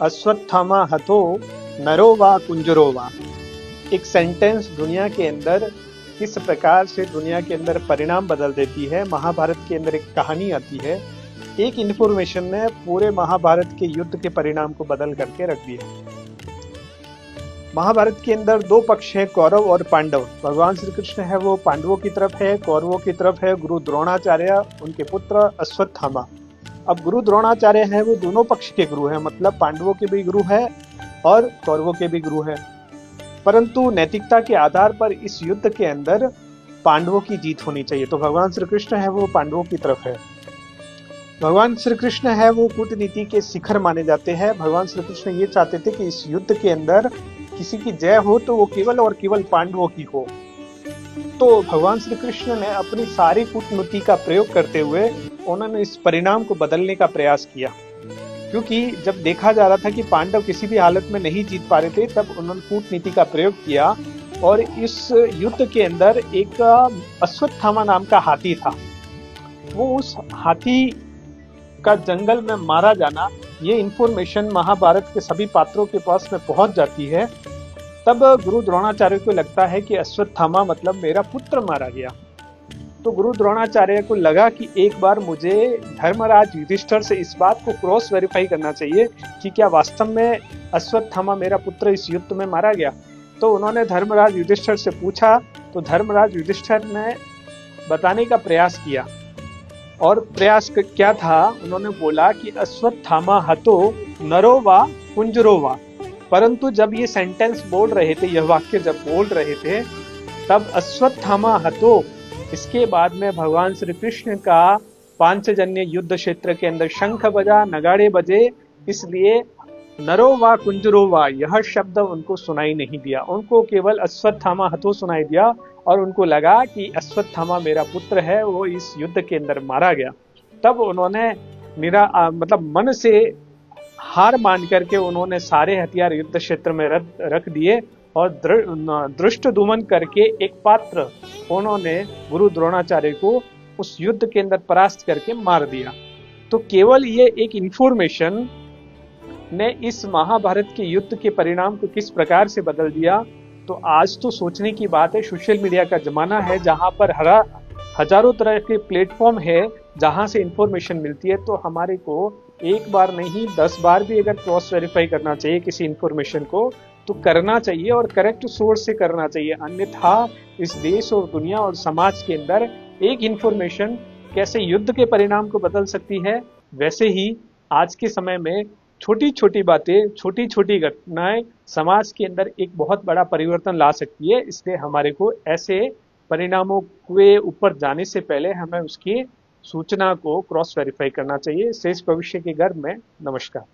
अश्वत्थामा हतो नरो वा कुंजरो वा। एक सेंटेंस दुनिया के अंदर किस प्रकार से दुनिया के अंदर परिणाम बदल देती है। महाभारत के अंदर एक कहानी आती है, एक इंफॉर्मेशन ने पूरे महाभारत के युद्ध के परिणाम को बदल करके रख दिया। महाभारत के अंदर दो पक्ष हैं, कौरव और पांडव। भगवान श्री कृष्ण है वो पांडवों की तरफ है, कौरवों की तरफ है गुरु द्रोणाचार्य, उनके पुत्र अश्वत्थामा। अब गुरु द्रोणाचार्य है वो दोनों पक्ष के गुरु हैं, मतलब पांडवों के भी गुरु है और कौरवों के भी गुरु है। परंतु नैतिकता के आधार पर इस युद्ध के अंदर पांडवों की जीत होनी चाहिए, तो भगवान श्री कृष्ण है वो पांडवों की तरफ है। भगवान श्री कृष्ण है वो कूटनीति के शिखर माने जाते हैं। भगवान श्री कृष्ण ये चाहते थे कि इस युद्ध के अंदर किसी की जय हो तो वो केवल और केवल पांडवों की हो। तो भगवान श्री कृष्ण ने अपनी सारी कूटनीति का प्रयोग करते हुए उन्होंने इस परिणाम को बदलने का प्रयास किया, क्योंकि जब देखा जा रहा था कि पांडव किसी भी हालत में नहीं जीत पा रहे थे, तब उन्होंने कूटनीति का प्रयोग किया। और इस युद्ध के अंदर एक अश्वत्थामा नाम का हाथी था, वो उस हाथी का जंगल में मारा जाना, ये इंफॉर्मेशन महाभारत के सभी पात्रों के पास में पहुंच जाती है। तब गुरु द्रोणाचार्य को लगता है कि अश्वत्थामा मतलब मेरा पुत्र मारा गया। तो गुरु द्रोणाचार्य को लगा कि एक बार मुझे धर्मराज युधिष्ठिर से इस बात को क्रॉस वेरीफाई करना चाहिए कि क्या वास्तव में अश्वत्थामा मेरा पुत्र इस युद्ध में मारा गया। तो उन्होंने धर्मराज युधिष्ठिर से पूछा, तो धर्मराज युधिष्ठिर ने बताने का प्रयास किया। और प्रयास क्या था, उन्होंने बोला कि अश्वत्थामा हतो नरो वा कुंजरो वा। परंतु जब ये सेंटेंस बोल रहे थे, यह वाक्य जब बोल रहे थे, तब अश्वत्थामा हतो, इसके बाद में भगवान श्री कृष्ण का पांचजन्य युद्ध क्षेत्र के अंदर शंख बजा, नगाड़े बजे, इसलिए नरो वा कुंजरो वा यह शब्द उनको सुनाई नहीं दिया। उनको केवल अश्वत्थामा हतो सुनाई दिया और उनको लगा कि अश्वत्थामा मेरा पुत्र है, वो इस युद्ध के अंदर मारा गया। तब उन्होंने मतलब मन से हार मान करके उन्होंने सारे हथियार युद्ध क्षेत्र में रख दिए और धृष्टद्युम्न करके एक पात्र उन्होंने गुरु द्रोणाचार्य को उस युद्ध के अंदर परास्त करके मार दिया। तो केवल ये एक इंफॉर्मेशन ने इस महाभारत के युद्ध के परिणाम को किस प्रकार से बदल दिया। तो आज तो सोचने की बात है, सोशल मीडिया का जमाना है जहां पर हजारों तरह के प्लेटफॉर्म है जहां से इंफॉर्मेशन मिलती है। तो हमारे को एक बार नहीं 10 बार भी अगर क्रॉस वेरीफाई करना चाहिए किसी इंफॉर्मेशन को, तो करना चाहिए और करेक्ट सोर्स से करना चाहिए। अन्यथा इस देश और दुनिया और समाज के अंदर एक इंफॉर्मेशन कैसे युद्ध के परिणाम को बदल सकती है, वैसे ही आज के समय में छोटी छोटी बातें, छोटी छोटी घटनाएं समाज के अंदर एक बहुत बड़ा परिवर्तन ला सकती है। इसलिए हमारे को ऐसे परिणामों के ऊपर जाने से पहले हमें उसकी सूचना को क्रॉस वेरीफाई करना चाहिए। शेष भविष्य के गर्भ में नमस्कार।